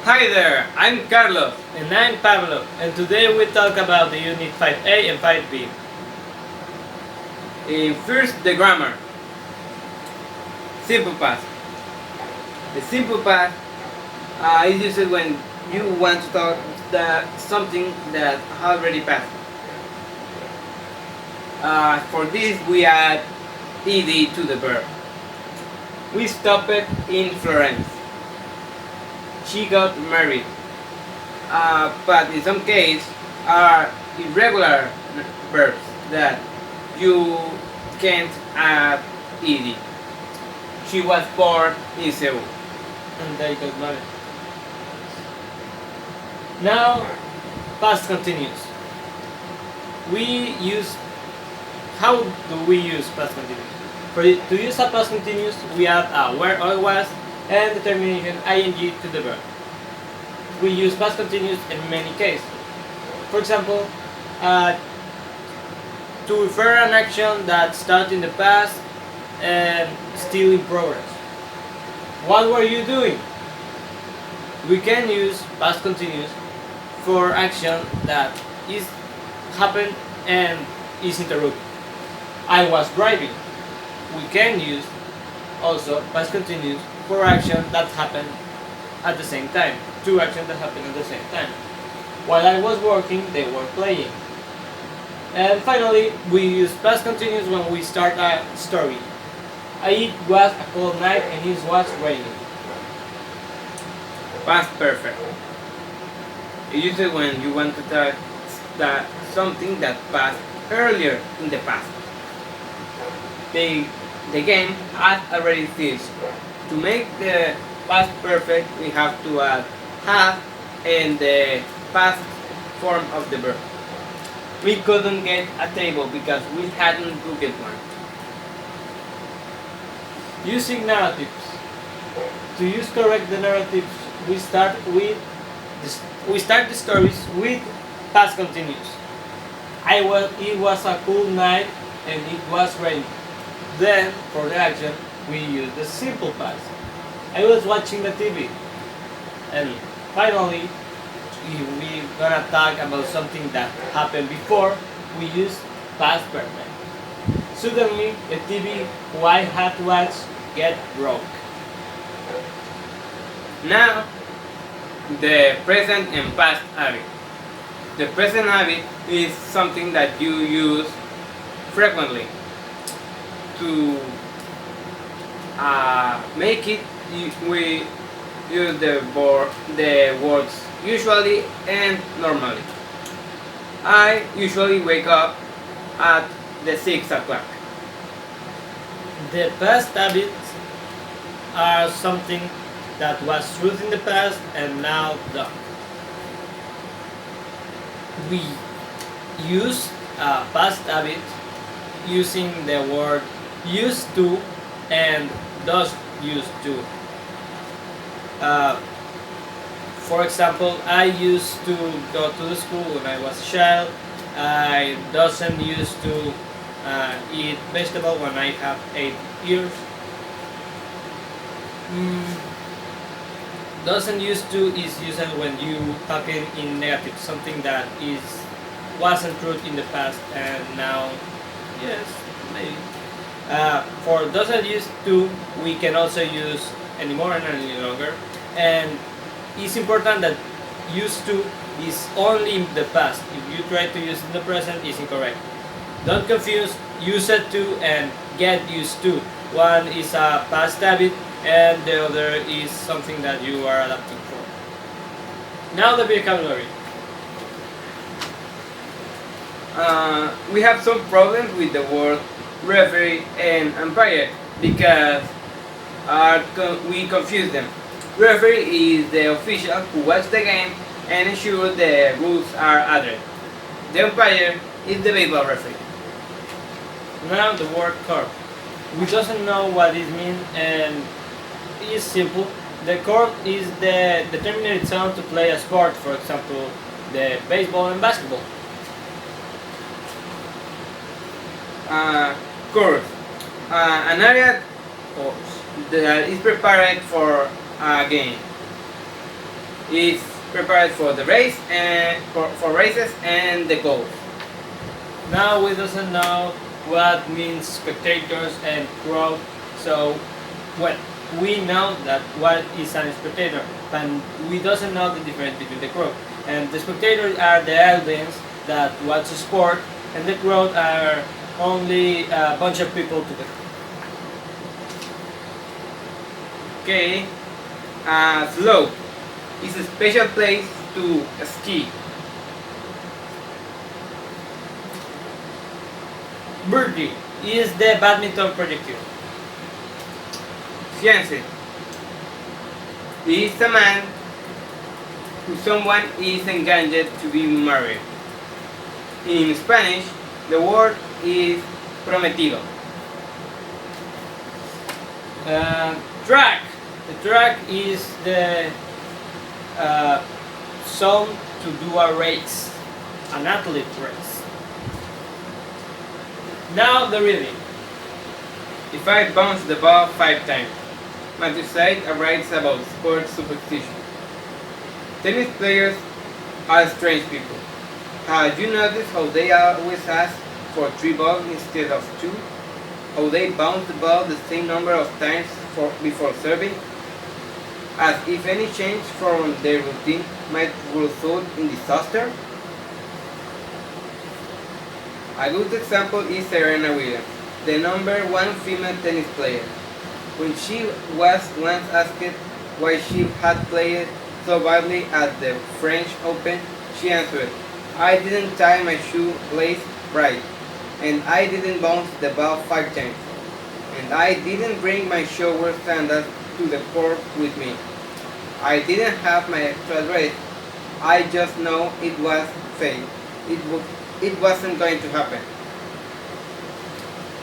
Hi there, I'm Carlos. And I'm Pablo, and today we talk about the Unit 5A and 5B. First, the grammar. Simple past. The simple past is used when you want to talk something that already passed. For this, we add ed to the verb. We stopped in Florence. She got married. But in some cases, are irregular verbs that you can't add ed. She was born in Seoul. And they got married. Now, past continuous. We use. How do we use past continuous? To use a past continuous, we add a where or was and the termination ing to the verb. We use past continuous in many cases. For example, to refer an action that started in the past and still in progress. What were you doing? We can use past continuous for action that is happened and is interrupted. I was driving. We can use also past continuous for action that happened at the same time. Two actions that happened at the same time. While I was working, they were playing. And finally, we use past continuous when we start a story. It was a cold night and it was raining. Past perfect. It's used when you want to talk that something that passed earlier in the past. The game has already finished. To make the past perfect, we have to add have and the past form of the verb. We couldn't get a table because we hadn't googled one. Using narratives. To use correct the narratives, we start the stories with past continuous. It was a cool night and it was raining. Then, for the action, we use the simple past. I was watching the TV. And finally, if we're gonna talk about something that happened before, we use past perfect. Suddenly, the TV I had watched get broke. Now, the present and past habit. The present habit is something that you use frequently. To make it, we use the words usually and normally. I usually wake up at the 6 o'clock. The past habits are something that was true in the past and now done. We use a past habit using the word used to and does used to. Uh, for example, I used to go to the school when I was a child. I doesn't used to eat vegetable when I have 8 years. Mm, doesn't used to is used when you talking in negative, something that is wasn't true in the past and now yes maybe. For doesn't used to, we can also use anymore and any longer, and it's important that used to is only in the past. If you try to use in the present, it's incorrect. Don't confuse used to and get used to. One is a past habit and the other is something that you are adapting for. Now the vocabulary. We have some problems with the word referee and umpire because we confuse them. Referee is the official who watches the game and ensures the rules are adhered. The umpire is the baseball referee. Now the word court. We doesn't know what it means and it's simple. The court is the determined zone to play a sport, for example, the baseball and basketball. Course. An area that is prepared for a game. It's prepared for the race and for races and the goals. Now we doesn't know what means spectators and crowd, so well, we know that what is an spectator, but we doesn't know the difference between the crowd. And the spectators are the audience that watch sport, and the crowd are only a bunch of people together. Okay, slope is a special place to ski. Birdie is the badminton projectile. Fiancé is a man who someone is engaged to be married. In Spanish, the word is prometido. Track. The track is the zone to do a race, an athlete race. Now the reading. If I bounce the ball 5 times, Matthew Said writes about sports superstition. Tennis players are strange people. Have you noticed how they always ask for 3 balls instead of 2? How they bounce the ball the same number of times before serving? As if any change from their routine might result in disaster? A good example is Serena Williams, the #1 female tennis player. When she was once asked why she had played so badly at the French Open, she answered, "I didn't tie my shoelace right, and I didn't bounce the ball 5 times, and I didn't bring my shower sandals to the court with me. I didn't have my extra dress. I just know it was fake. It wasn't going to happen."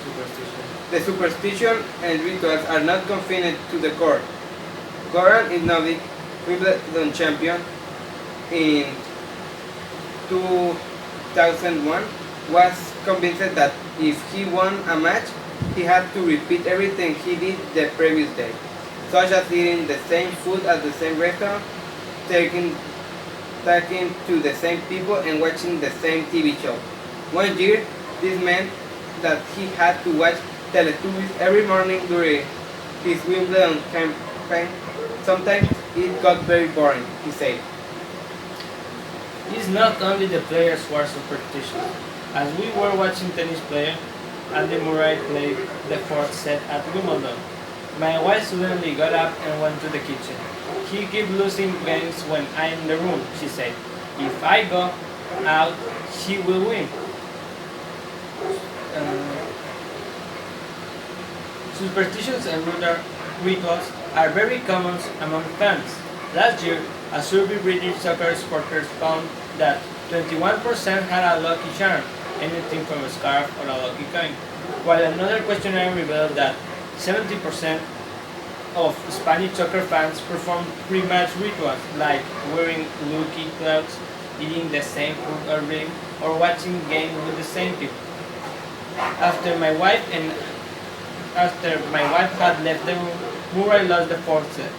Superstition. The superstition and rituals are not confined to the court. Goran Ivanovic, Wimbledon champion in 2001, was convinced that if he won a match, he had to repeat everything he did the previous day, such as eating the same food at the same restaurant, talking to the same people, and watching the same TV show. One year, this meant that he had to watch Teletubbies every morning during his Wimbledon campaign. Sometimes it got very boring, he said. It's not only the players who are superstitious. As we were watching tennis player, Andy Murray played the fourth set at Wimbledon. My wife suddenly got up and went to the kitchen. "He keeps losing games when I'm in the room," she said. "If I go out, she will win." Superstitions and rituals are very common among fans. Last year, a survey of British soccer supporters found that 21% had a lucky charm, anything from a scarf or a lucky coin, while another questionnaire revealed that 70% of Spanish soccer fans perform pre-match rituals like wearing lucky clothes, eating the same food or drink, or watching games with the same people. After my wife had left the room, Murray lost the fourth set.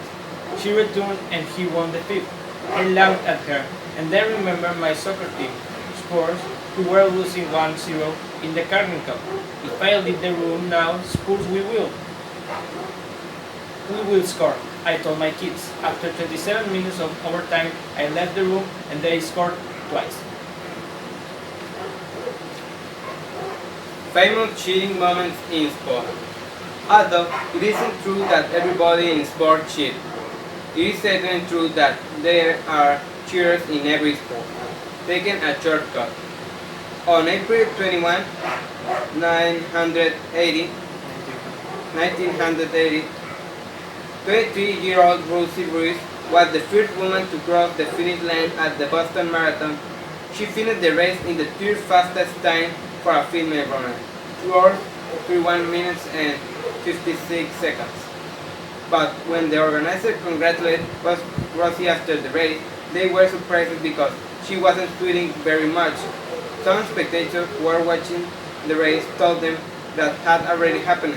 She returned and he won the fifth. I laughed at her and then remembered my soccer team, Spurs, who were losing 1-0 in the Carling Cup. If I leave the room now, Spurs will. We will score, I told my kids. After 27 minutes of overtime, I left the room and they scored twice. Famous cheating moments in sport. Although it isn't true that everybody in sport cheats, it is certainly true that there are cheaters in every sport, taking a shortcut. On April 21, 1980, 23-year-old Rosie Ruiz was the first woman to cross the finish line at the Boston Marathon. She finished the race in the third fastest time for a female runner, 2 hours, 31 minutes and 56 seconds. But when the organizer congratulated Rosie after the race, they were surprised because she wasn't tweeting very much. Some spectators who were watching the race told them that had already happened.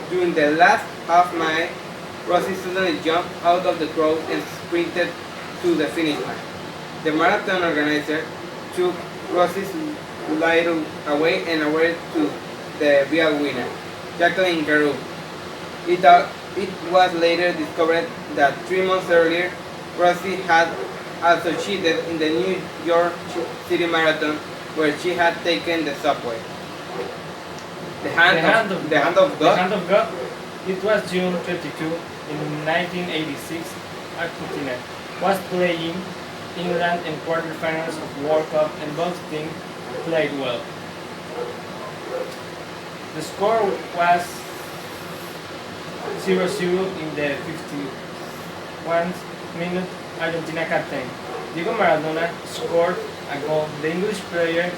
During the last half mile, Rosie suddenly jumped out of the crowd and sprinted to the finish line. The marathon organizer took Rossi's title away and awarded to the real winner, Jacqueline Carew. It was later discovered that 3 months earlier, Rossi had also cheated in the New York City Marathon, where she had taken the subway. The hand of The God. Hand of God. It was June 22 in 1986. Argentina was playing England in quarterfinals of World Cup and both teams played well. The score was 0-0 in the 51st minute. Argentina captain Diego Maradona scored a goal. The English players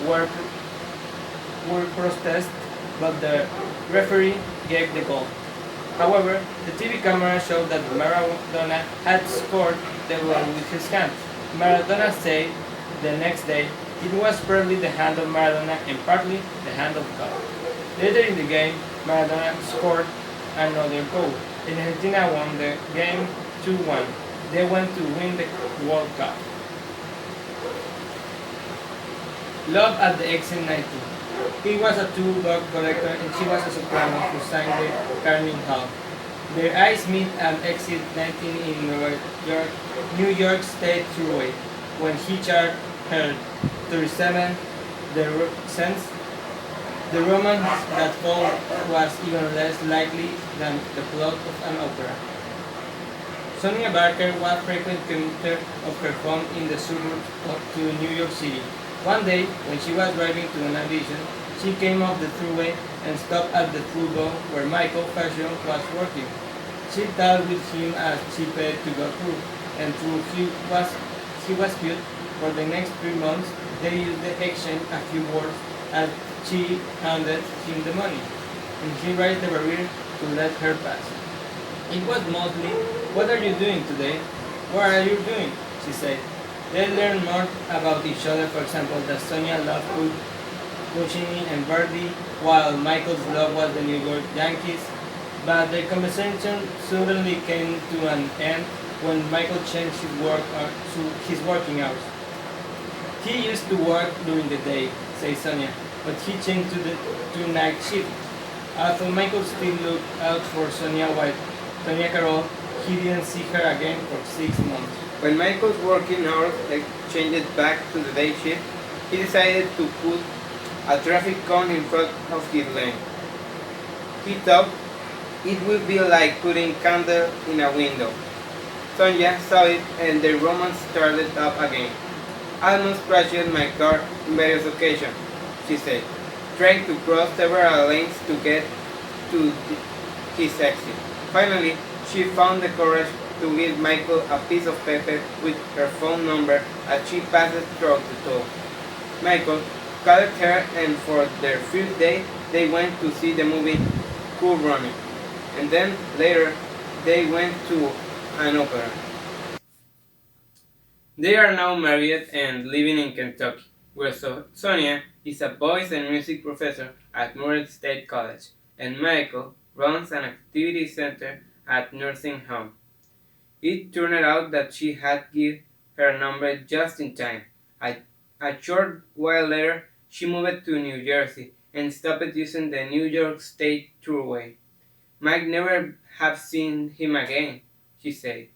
were protest, but the referee gave the goal. However, the TV camera showed that Maradona had scored the goal with his hand. Maradona said the next day it was partly the hand of Maradona and partly the hand of God. Later in the game, Maradona scored another goal, and Argentina won the game 2-1. They went to win the World Cup. Love at the exit 19. He was a tool-dog collector and she was a soprano who sang the Carnegie Hall. Their eyes meet at exit 19 in New York State Thruway. When he charged her 37 cents, the romance that followed was even less likely than the plot of an opera. Sonia Barker was a frequent commuter of her home in the suburbs to New York City. One day, when she was driving to an audition, she came off the thruway and stopped at the football where Michael Fashion was working. She talked with him as she paid to go through, and through he was cute. For the next 3 months, they used to exchange a few words as she handed him the money, and he raised the barrier to let her pass. It was mostly, "What are you doing today? What are you doing?" she said. They learned more about each other, for example, that Sonia loved Puccini and Verdi, while Michael's love was the New York Yankees. But their conversation suddenly came to an end when Michael changed his working hours. He used to work during the day, says Sonia, but he changed to night shift. Although Michael still looked out for Sonia while Sonia Carol, he didn't see her again for 6 months. When Michael's working hours changed back to the day shift, he decided to put a traffic cone in front of his lane. He thought it would be like putting candle in a window. Sonia saw it and the romance started up again. "I almost crashed my car on various occasions," she said, trying to cross several lanes to get to his exit. Finally, she found the courage to give Michael a piece of paper with her phone number as she passed through the toll. Michael called her, and for their first day, they went to see the movie Cool Running, and then later they went to an opera. They are now married and living in Kentucky, where Sonia is a voice and music professor at Murray State College, and Michael runs an activity center at nursing home. It turned out that she had given her number just in time. A short while later, she moved to New Jersey and stopped using the New York State Thruway. "Mike never have seen him again," she said.